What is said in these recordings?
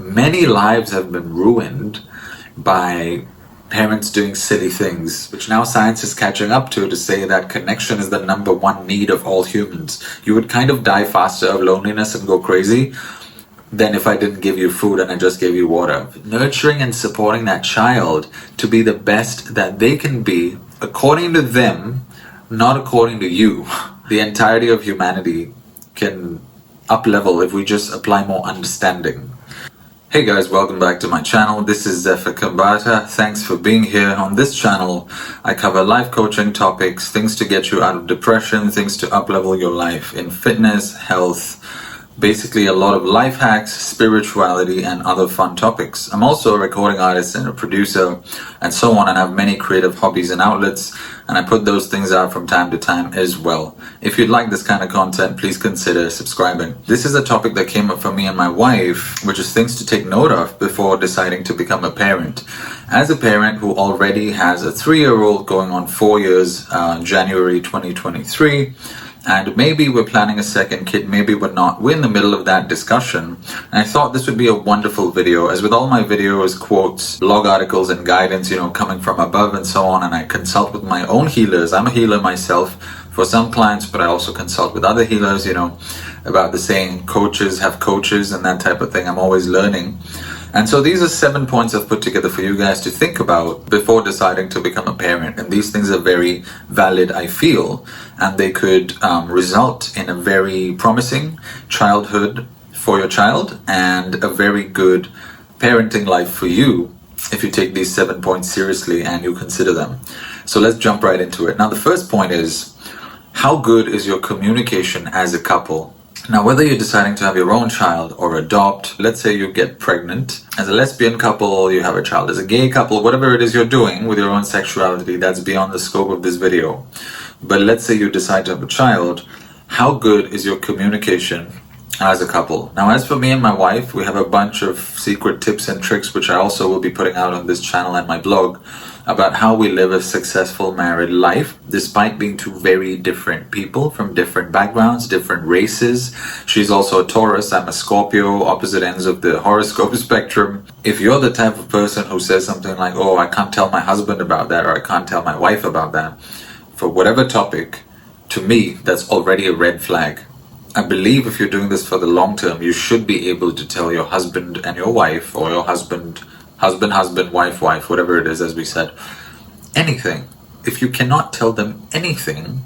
Many lives have been ruined by parents doing silly things, which now science is catching up to say that connection is the number one need of all humans. You would kind of die faster of loneliness and go crazy than if I didn't give you food and I just gave you water. Nurturing and supporting that child to be the best that they can be, according to them, not according to you. The entirety of humanity can up-level if we just apply more understanding. Hey guys, welcome back to my channel. This is Zephyr Khambatta. Thanks for being here. On this channel, I cover life coaching topics, things to get you out of depression, things to up-level your life in fitness, health, basically a lot of life hacks, spirituality, and other fun topics. I'm also a recording artist and a producer and so on, and I have many creative hobbies and outlets, and I put those things out from time to time as well. If you'd like this kind of content, please consider subscribing. This is a topic that came up for me and my wife, which is things to take note of before deciding to become a parent. As a parent who already has a 3-year-old going on 4 years, January 2023, and maybe we're planning a second kid, maybe we're not. We're in the middle of that discussion. And I thought this would be a wonderful video. As with all my videos, quotes, blog articles, and guidance, coming from above and so on. And I consult with my own healers. I'm a healer myself for some clients, but I also consult with other healers, about the saying, coaches have coaches and that type of thing. I'm always learning. And so these are 7 points I've put together for you guys to think about before deciding to become a parent. And these things are very valid, I feel, and they could result in a very promising childhood for your child and a very good parenting life for you if you take these 7 points seriously and you consider them. So let's jump right into it. Now, the first point is, how good is your communication as a couple? Now, whether you're deciding to have your own child or adopt, let's say you get pregnant, as a lesbian couple, you have a child, as a gay couple, whatever it is you're doing with your own sexuality, that's beyond the scope of this video. But let's say you decide to have a child, how good is your communication as a couple? Now, as for me and my wife, we have a bunch of secret tips and tricks, which I also will be putting out on this channel and my blog, about how we live a successful married life despite being two very different people from different backgrounds, different races. She's also a Taurus, I'm a Scorpio, opposite ends of the horoscope spectrum. If you're the type of person who says something like, oh, I can't tell my husband about that, or I can't tell my wife about that, for whatever topic, to me, that's already a red flag. I believe if you're doing this for the long term, you should be able to tell your husband and your wife, or your husband, wife, whatever it is, as we said, anything. If you cannot tell them anything,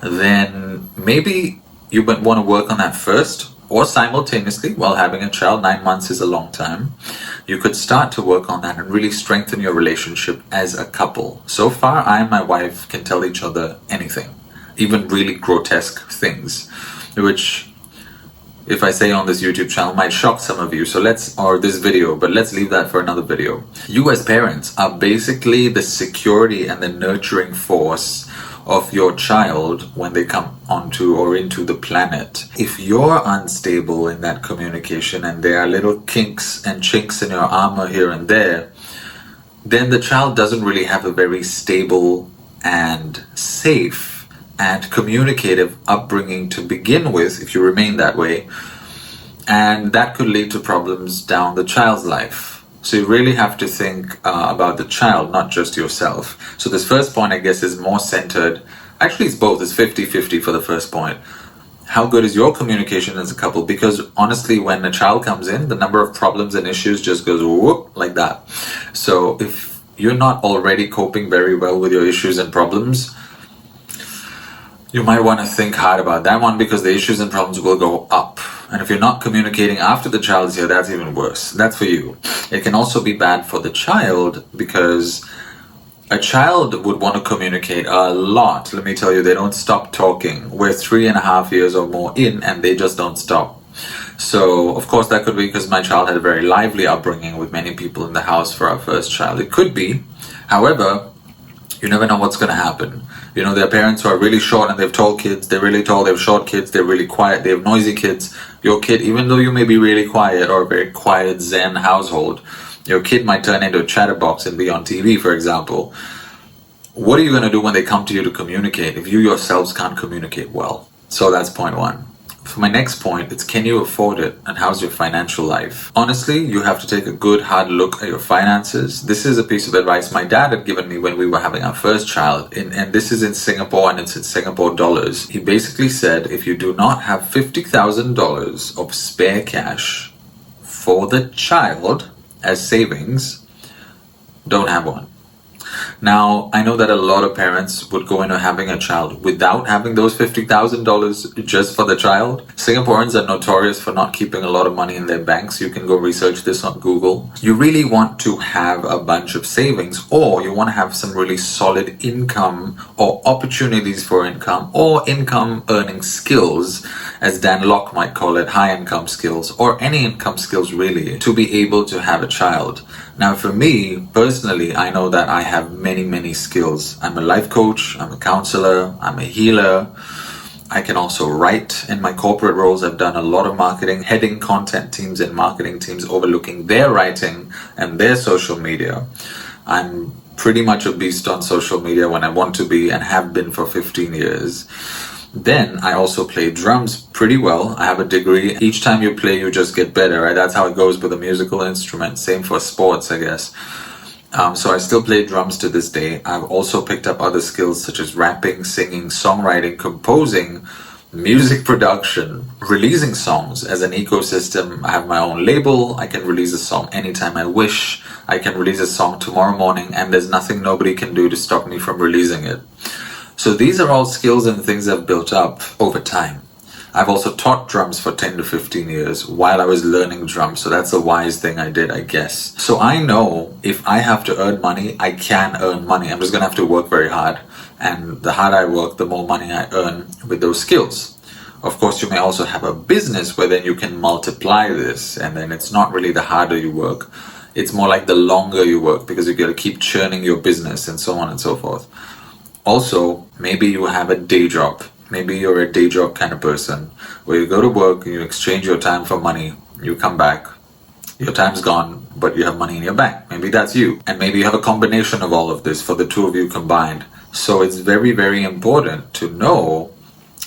then maybe you might want to work on that first, or simultaneously while having a child. 9 months is a long time. You could start to work on that and really strengthen your relationship as a couple. So far, I and my wife can tell each other anything, even really grotesque things, which, if I say on this YouTube channel, might shock some of you. Or this video, but let's leave that for another video. You as parents are basically the security and the nurturing force of your child when they come onto or into the planet. If you're unstable in that communication and there are little kinks and chinks in your armor here and there, then the child doesn't really have a very stable and safe and communicative upbringing to begin with, if you remain that way, and that could lead to problems down the child's life. So you really have to think about the child, not just yourself. So this first point, I guess, is more centered. Actually, it's both. It's 50-50 for the first point. How good is your communication as a couple? Because honestly, when a child comes in, the number of problems and issues just goes whoop, like that. So if you're not already coping very well with your issues and problems, you might want to think hard about that one, because the issues and problems will go up. And if you're not communicating after the child is here, that's even worse. That's for you. It can also be bad for the child, because a child would want to communicate a lot. Let me tell you, they don't stop talking. We're 3.5 years or more in, and they just don't stop. So, of course, that could be because my child had a very lively upbringing with many people in the house for our first child. It could be. However, you never know what's going to happen. There are parents who are really short and they've tall kids, they're really tall, they have short kids, they're really quiet, they have noisy kids. Your kid, even though you may be really quiet or a very quiet Zen household, your kid might turn into a chatterbox and be on TV, for example. What are you going to do when they come to you to communicate if you yourselves can't communicate well? So that's point one. For my next point, it's can you afford it and how's your financial life? Honestly, you have to take a good hard look at your finances. This is a piece of advice my dad had given me when we were having our first child, and this is in Singapore and it's in Singapore dollars. He basically said if you do not have $50,000 of spare cash for the child as savings, don't have one. Now, I know that a lot of parents would go into having a child without having those $50,000 just for the child. Singaporeans are notorious for not keeping a lot of money in their banks. You can go research this on Google. You really want to have a bunch of savings, or you want to have some really solid income or opportunities for income or income earning skills, as Dan Locke might call it, high income skills or any income skills really, to be able to have a child. Now, for me, personally, I know that I have many skills. I'm a life coach, I'm a counselor, I'm a healer. I can also write. In my corporate roles, I've done a lot of marketing, heading content teams and marketing teams, overlooking their writing and their social media. I'm pretty much a beast on social media when I want to be and have been for 15 years. Then I also play drums pretty well. I have a degree. Each time you play, you just get better, right? That's how it goes with a musical instrument. Same for sports, I guess. So I still play drums to this day. I've also picked up other skills such as rapping, singing, songwriting, composing, music production, releasing songs as an ecosystem. I have my own label. I can release a song anytime I wish. I can release a song tomorrow morning, and there's nothing nobody can do to stop me from releasing it. So these are all skills and things I've built up over time. I've also taught drums for 10 to 15 years while I was learning drums. So that's a wise thing I did, I guess. So I know if I have to earn money, I can earn money. I'm just going to have to work very hard. And the harder I work, the more money I earn with those skills. Of course, you may also have a business where then you can multiply this. And then it's not really the harder you work. It's more like the longer you work, because you got to keep churning your business and so on and so forth. Also, maybe you have a day job. Maybe you're a day job kind of person where you go to work, you exchange your time for money, you come back, your time's gone, but you have money in your bank. Maybe that's you. And maybe you have a combination of all of this for the two of you combined. So it's very important to know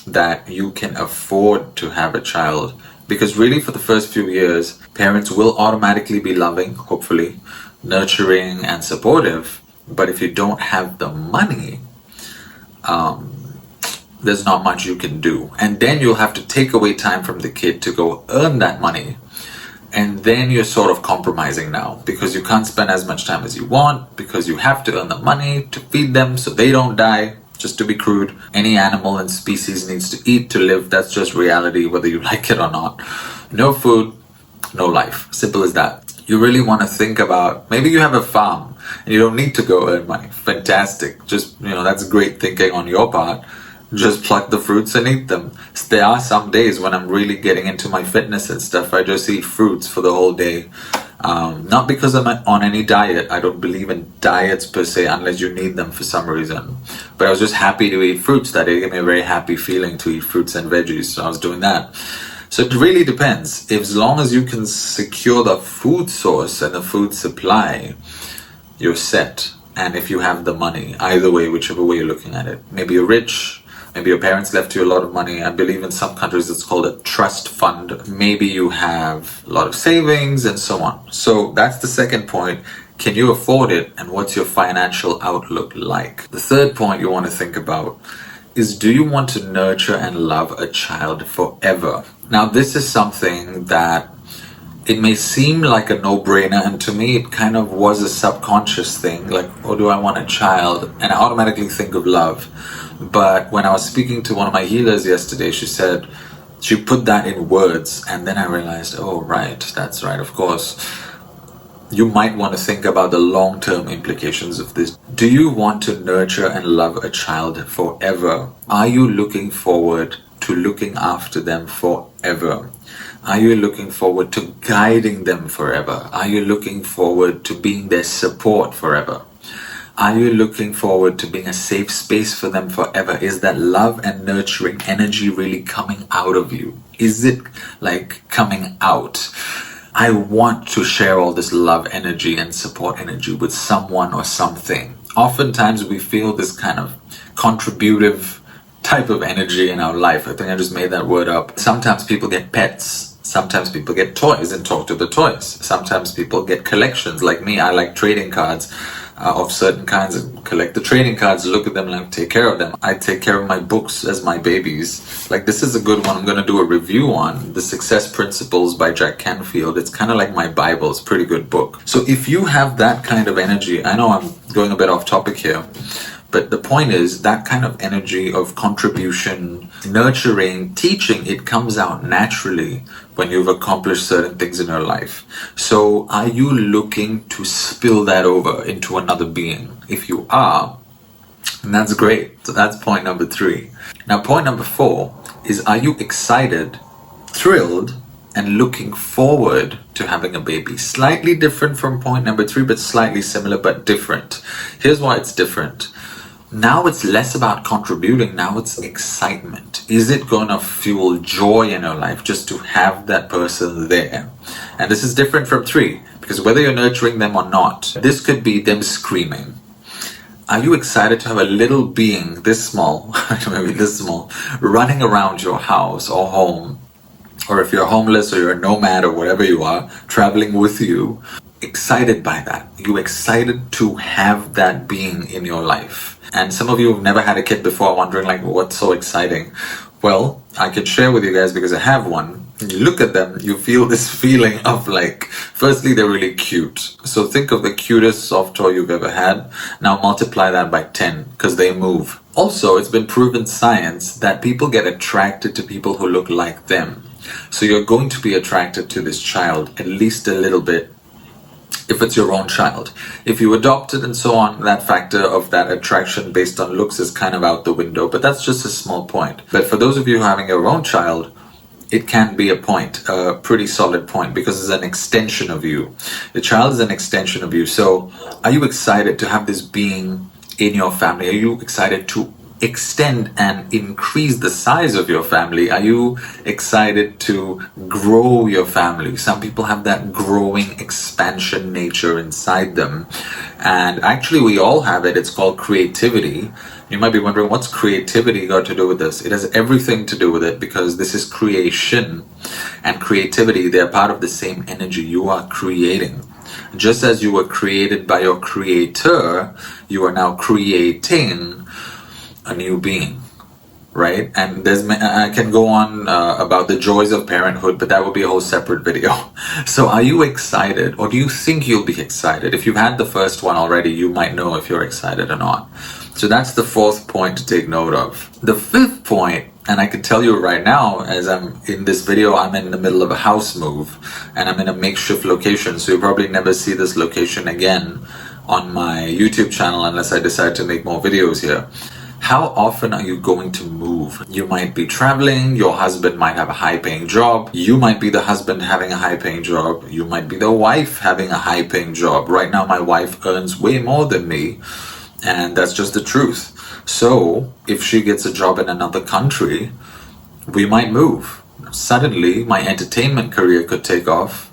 that you can afford to have a child, because really for the first few years, parents will automatically be loving, hopefully, nurturing and supportive. But if you don't have the money, there's not much you can do. And then you'll have to take away time from the kid to go earn that money. And then you're sort of compromising now, because you can't spend as much time as you want, because you have to earn the money to feed them so they don't die. Just to be crude, any animal and species needs to eat to live. That's just reality, whether you like it or not. No food, no life. Simple as that. You really want to think about, maybe you have a farm and you don't need to go earn money. Fantastic. Just, that's great thinking on your part. Just pluck the fruits and eat them. There are some days when I'm really getting into my fitness and stuff, I just eat fruits for the whole day. Not because I'm on any diet. I don't believe in diets per se unless you need them for some reason. But I was just happy to eat fruits that day. It gave me a very happy feeling to eat fruits and veggies. So I was doing that. So it really depends. If, as long as you can secure the food source and the food supply, you're set. And if you have the money, either way, whichever way you're looking at it. Maybe you're rich. Maybe your parents left you a lot of money. I believe in some countries it's called a trust fund. Maybe you have a lot of savings and so on. So that's the second point. Can you afford it? And what's your financial outlook like? The third point you want to think about is, do you want to nurture and love a child forever? Now, this is something that it may seem like a no-brainer, and to me it kind of was a subconscious thing, like, oh, do I want a child? And I automatically think of love. But when I was speaking to one of my healers yesterday, she put that in words, and then I realized, oh, right, that's right, of course. You might want to think about the long-term implications of this. Do you want to nurture and love a child forever? Are you looking forward to looking after them forever? Are you looking forward to guiding them forever? Are you looking forward to being their support forever? Are you looking forward to being a safe space for them forever? Is that love and nurturing energy really coming out of you? Is it like coming out? I want to share all this love energy and support energy with someone or something. Oftentimes we feel this kind of contributive type of energy in our life. I think I just made that word up. Sometimes people get pets. Sometimes people get toys and talk to the toys. Sometimes people get collections. Like me, I like trading cards of certain kinds and collect the trading cards, look at them and take care of them. I take care of my books as my babies. Like, this is a good one I'm going to do a review on, The Success Principles by Jack Canfield. It's kind of like my Bible. It's a pretty good book. So if you have that kind of energy, I know I'm going a bit off topic here, but the point is, that kind of energy of contribution, nurturing, teaching, it comes out naturally when you've accomplished certain things in your life. So are you looking to spill that over into another being? If you are, then that's great. So that's point number 3. Now, point number 4 is, are you excited, thrilled, and looking forward to having a baby? Slightly different from point number 3, but slightly similar but different. Here's why it's different. Now it's less about contributing, now it's excitement. Is it going to fuel joy in your life just to have that person there? And this is different from 3, because whether you're nurturing them or not, this could be them screaming. Are you excited to have a little being this small, maybe this small, running around your house or home? Or if you're homeless or you're a nomad or whatever you are, traveling with you, excited by that? You excited to have that being in your life? And some of you have never had a kid before, wondering like, what's so exciting? Well, I could share with you guys because I have one. You look at them, you feel this feeling of like, firstly, they're really cute. So think of the cutest soft toy you've ever had. Now multiply that by 10 because they move. Also, it's been proven science that people get attracted to people who look like them. So you're going to be attracted to this child at least a little bit if it's your own child. If you adopt it and so on, that factor of that attraction based on looks is kind of out the window, but that's just a small point. But for those of you having your own child, it can be a point, a pretty solid point, because it's an extension of you. The child is an extension of you. So are you excited to have this being in your family? Are you excited to extend and increase the size of your family? Are you excited to grow your family? Some people have that growing expansion nature inside them, and actually we all have it. It's called creativity. You might be wondering, what's creativity got to do with this? It has everything to do with it, because this is creation and creativity. They're part of the same energy. You are creating. Just as you were created by your creator, you are now creating a new being, right? And I can go on about the joys of parenthood, but that would be a whole separate video. So are you excited, or do you think you'll be excited? If you've had the first one already, you might know if you're excited or not. So that's the 4th point to take note of. The 5th point, and I can tell you right now, as I'm in this video, I'm in the middle of a house move, and I'm in a makeshift location, so you'll probably never see this location again on my YouTube channel unless I decide to make more videos here. How often are you going to move? You might be traveling, your husband might have a high-paying job, you might be the husband having a high-paying job, you might be the wife having a high-paying job. Right now my wife earns way more than me, and that's just the truth. So if she gets a job in another country, we might move. Suddenly my entertainment career could take off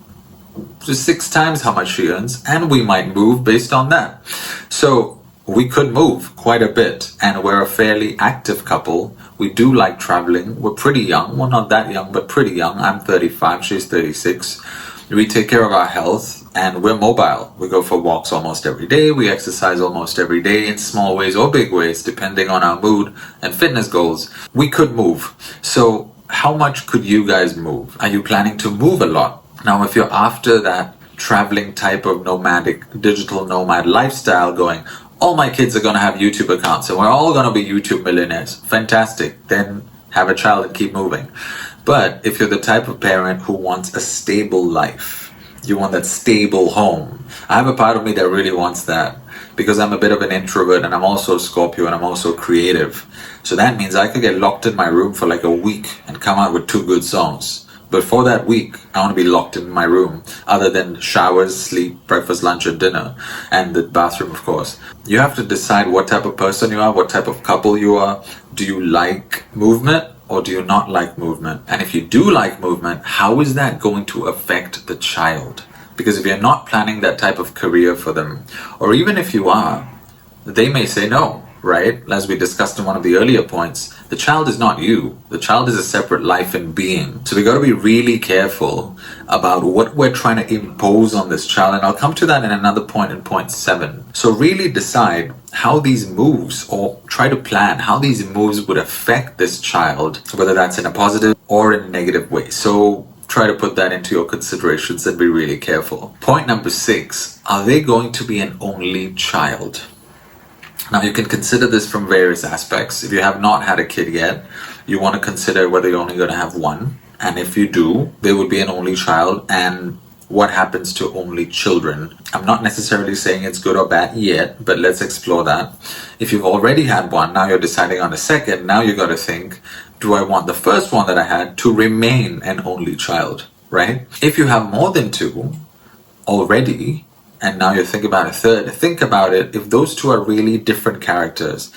to 6 times how much she earns, and we might move based on that. So we could move quite a bit, and we're a fairly active couple. We do like traveling. We're pretty young. Well, not that young, but pretty young. I'm 35, she's 36. We take care of our health, and we're mobile. We go for walks almost every day. We exercise almost every day in small ways or big ways, depending on our mood and fitness goals. We could move. So how much could you guys move? Are you planning to move a lot? Now, if you're after that traveling type of nomadic, digital nomad lifestyle going, all my kids are going to have YouTube accounts and we're all going to be YouTube millionaires. Fantastic. Then have a child and keep moving. But if you're the type of parent who wants a stable life, you want that stable home. I have a part of me that really wants that, because I'm a bit of an introvert and I'm also a Scorpio and I'm also creative. So that means I could get locked in my room for like a week and come out with 2 good songs. But for that week, I want to be locked in my room, other than showers, sleep, breakfast, lunch, and dinner, and the bathroom, of course. You have to decide what type of person you are, what type of couple you are. Do you like movement, or do you not like movement? And if you do like movement, how is that going to affect the child? Because if you're not planning that type of career for them, or even if you are, they may say no. right? As we discussed in one of the earlier points, the child is not you. The child is a separate life and being. So we got to be really careful about what we're trying to impose on this child. And I'll come to that in another point in point 7. So really decide how these moves, or try to plan how these moves would affect this child, whether that's in a positive or in a negative way. So try to put that into your considerations and be really careful. Point number 6, are they going to be an only child? Now you can consider this from various aspects. If you have not had a kid yet, you want to consider whether you're only going to have one. And if you do, they would be an only child, and what happens to only children. I'm not necessarily saying it's good or bad yet, but let's explore that. If you've already had one, now you're deciding on a second, now you got to think, do I want the first one that I had to remain an only child, right? If you have more than 2 already, and now you think about a third, think about it, if those 2 are really different characters,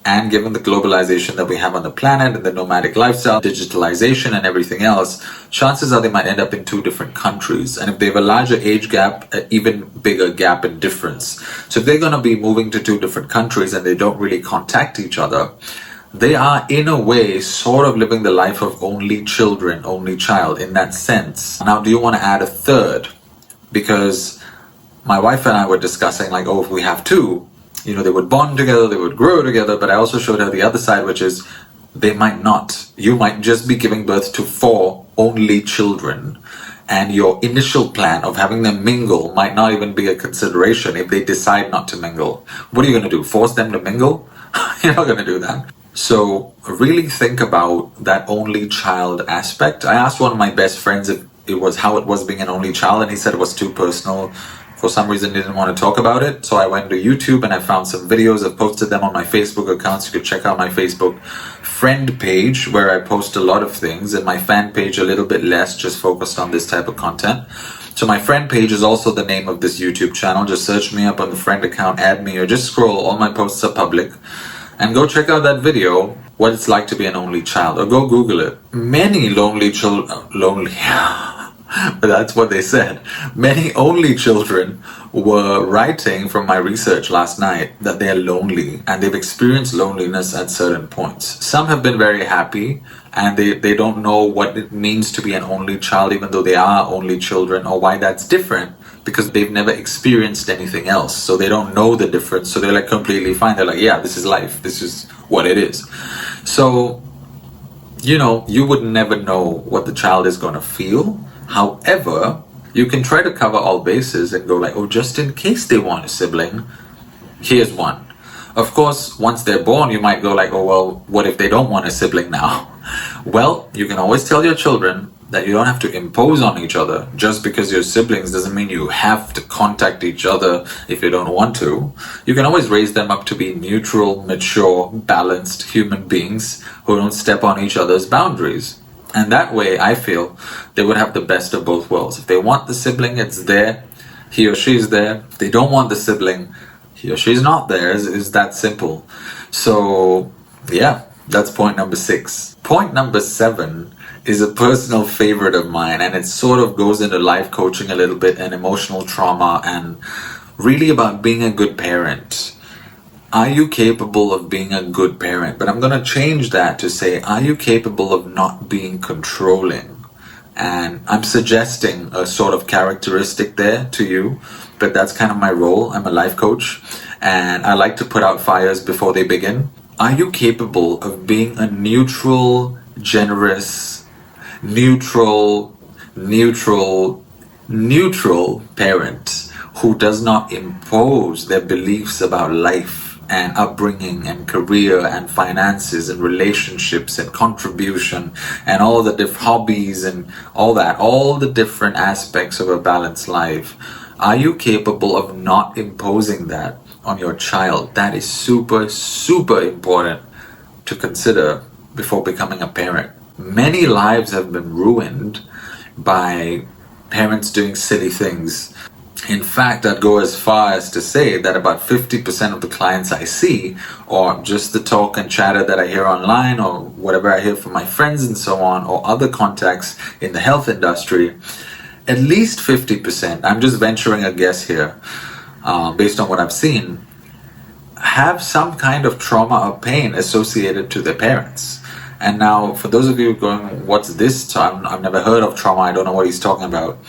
and given the globalization that we have on the planet and the nomadic lifestyle, digitalization and everything else, chances are they might end up in 2 different countries. And if they have a larger age gap, an even bigger gap in difference. So if they're going to be moving to 2 different countries and they don't really contact each other, they are in a way sort of living the life of only children, only child in that sense. Now, do you want to add a third? Because my wife and I were discussing, like, oh, if we have 2, they would bond together, they would grow together, but I also showed her the other side, which is they might not. You might just be giving birth to 4 only children, and your initial plan of having them mingle might not even be a consideration if they decide not to mingle. What are you going to do? Force them to mingle? You're not going to do that. So really think about that only child aspect. I asked one of my best friends if it was how it was being an only child, and he said it was too personal. For some reason, he didn't want to talk about it. So I went to YouTube and I found some videos. I've posted them on my Facebook accounts. You could check out my Facebook friend page, where I post a lot of things, and my fan page a little bit less, just focused on this type of content. So my friend page is also the name of this YouTube channel. Just search me up on the friend account, add me, or just scroll. All my posts are public. And go check out that video, what it's like to be an only child, or go Google it. Many lonely children, but that's what they said. Many only children were writing from my research last night that they're lonely and they've experienced loneliness at certain points. Some have been very happy and they don't know what it means to be an only child, even though they are only children, or why that's different, because they've never experienced anything else. So they don't know the difference. So they're like completely fine. They're like, yeah, this is life. This is what it is. So, you would never know what the child is going to feel. However, you can try to cover all bases and go like, oh, just in case they want a sibling, here's one. Of course, once they're born, you might go like, oh, well, what if they don't want a sibling now? Well, you can always tell your children that you don't have to impose on each other. Just because you're siblings doesn't mean you have to contact each other if you don't want to. You can always raise them up to be neutral, mature, balanced human beings who don't step on each other's boundaries. And that way, I feel, they would have the best of both worlds. If they want the sibling, it's there. He or she's there. If they don't want the sibling, he or she's not there. It's that simple. So, yeah, that's point number 6. Point number 7 is a personal favorite of mine, and it sort of goes into life coaching a little bit and emotional trauma and really about being a good parent. Are you capable of being a good parent? But I'm going to change that to say, are you capable of not being controlling? And I'm suggesting a sort of characteristic there to you, but that's kind of my role. I'm a life coach, and I like to put out fires before they begin. Are you capable of being a neutral, generous, neutral parent who does not impose their beliefs about life and upbringing and career and finances and relationships and contribution and all the different hobbies and all the different aspects of a balanced life? Are you capable of not imposing that on your child? That is super, super important to consider before becoming a parent. Many lives have been ruined by parents doing silly things. In fact, I'd go as far as to say that about 50% of the clients I see, or just the talk and chatter that I hear online, or whatever I hear from my friends and so on, or other contacts in the health industry, at least 50%, I'm just venturing a guess here, based on what I've seen, have some kind of trauma or pain associated to their parents. And now, for those of you going, what's this? I've never heard of trauma, I don't know what he's talking about.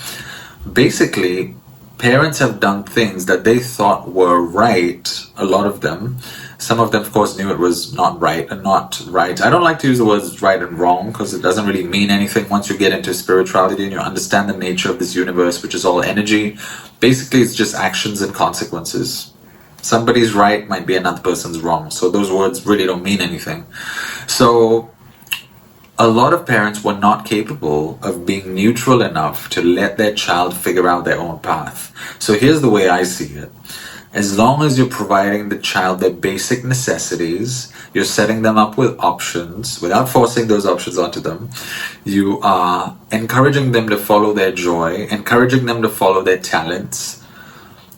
Basically, parents have done things that they thought were right, a lot of them. Some of them, of course, knew it was not right and not right. I don't like to use the words right and wrong because it doesn't really mean anything once you get into spirituality and you understand the nature of this universe, which is all energy. Basically, it's just actions and consequences. Somebody's right might be another person's wrong. So those words really don't mean anything. So a lot of parents were not capable of being neutral enough to let their child figure out their own path. So here's the way I see it. As long as you're providing the child their basic necessities, you're setting them up with options without forcing those options onto them. You are encouraging them to follow their joy, encouraging them to follow their talents,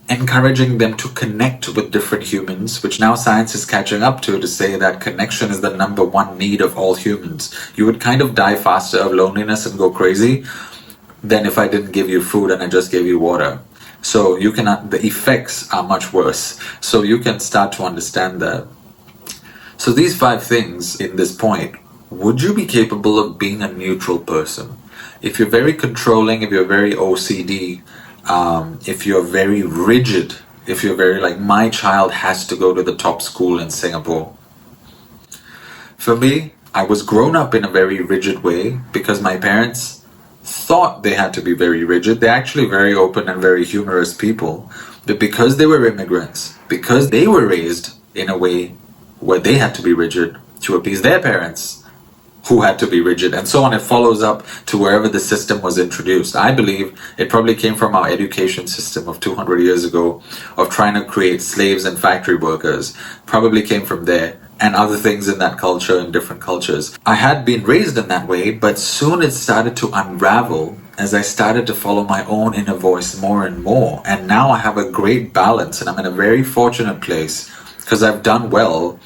encouraging them to connect with different humans, which now science is catching up to say that connection is the number one need of all humans. You would kind of die faster of loneliness and go crazy than if I didn't give you food and I just gave you water. So you cannot, the effects are much worse. So you can start to understand that. So these 5 things in this point, would you be capable of being a neutral person? If you're very controlling, if you're very OCD, if you're very rigid, if you're very like, my child has to go to the top school in Singapore. For me, I was grown up in a very rigid way because my parents thought they had to be very rigid. They're actually very open and very humorous people. But because they were immigrants, because they were raised in a way where they had to be rigid to appease their parents, who had to be rigid, and so on. It follows up to wherever the system was introduced. I believe it probably came from our education system of 200 years ago, of trying to create slaves and factory workers. Probably came from there, and other things in that culture, in different cultures. I had been raised in that way, but soon it started to unravel as I started to follow my own inner voice more and more. And now I have a great balance, and I'm in a very fortunate place because I've done well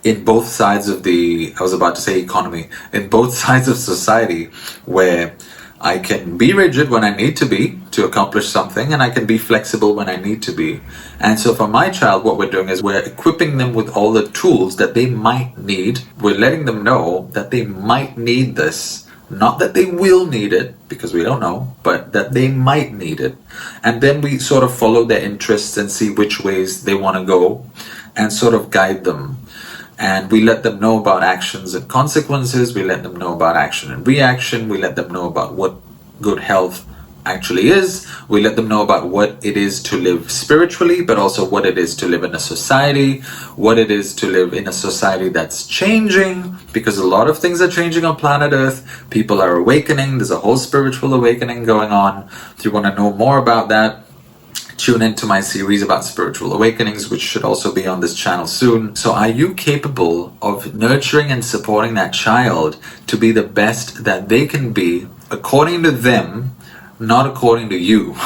in both sides of the, I was about to say economy, in both sides of society, where I can be rigid when I need to be to accomplish something, and I can be flexible when I need to be. And so for my child, what we're doing is we're equipping them with all the tools that they might need. We're letting them know that they might need this. Not that they will need it, because we don't know, but that they might need it. And then we sort of follow their interests and see which ways they want to go and sort of guide them. And we let them know about actions and consequences. We let them know about action and reaction. We let them know about what good health actually is. We let them know about what it is to live spiritually, but also what it is to live in a society, what it is to live in a society that's changing, because a lot of things are changing on planet Earth. People are awakening. There's a whole spiritual awakening going on. If you want to know more about that, tune into my series about spiritual awakenings, which should also be on this channel soon. So are you capable of nurturing and supporting that child to be the best that they can be according to them, not according to you?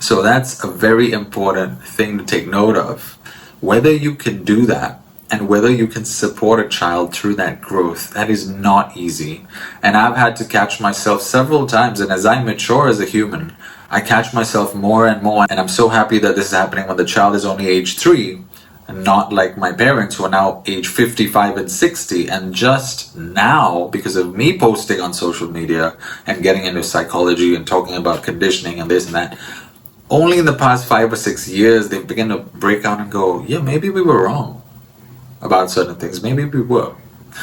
So that's a very important thing to take note of. Whether you can do that and whether you can support a child through that growth, that is not easy. And I've had to catch myself several times, and as I mature as a human, I catch myself more and more, and I'm so happy that this is happening when the child is only age 3, and not like my parents who are now age 55 and 60. And just now, because of me posting on social media and getting into psychology and talking about conditioning and this and that, only in the past 5 or 6 years they've begun to break out and go, yeah, maybe we were wrong about certain things. Maybe we were.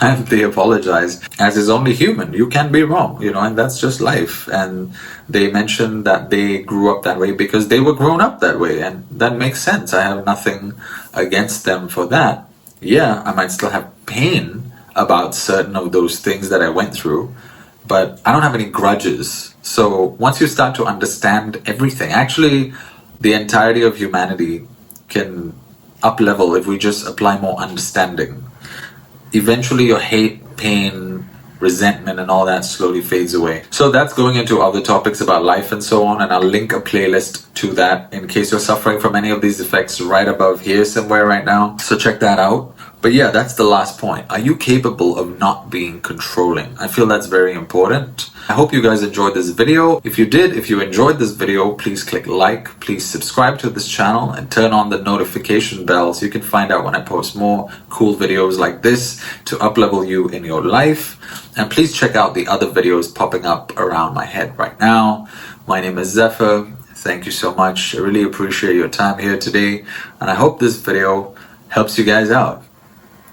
And they apologize. As is only human, you can be wrong, and that's just life. And they mentioned that they grew up that way because they were grown up that way, and that makes sense. I have nothing against them for that. Yeah, I might still have pain about certain of those things that I went through, but I don't have any grudges. So once you start to understand everything, actually the entirety of humanity can up level if we just apply more understanding. Eventually your hate, pain, resentment and all that slowly fades away. So that's going into other topics about life and so on, and I'll link a playlist to that in case you're suffering from any of these effects right above here somewhere right now. So check that out. But yeah, that's the last point. Are you capable of not being controlling? I feel that's very important. I hope you guys enjoyed this video. If you did, if you enjoyed this video, please click like, please subscribe to this channel and turn on the notification bell so you can find out when I post more cool videos like this to up-level you in your life. And please check out the other videos popping up around my head right now. My name is Zephyr. Thank you so much. I really appreciate your time here today. And I hope this video helps you guys out.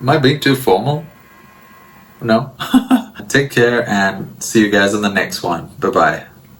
Am I being too formal? No? Take care and see you guys in the next one. Bye-bye.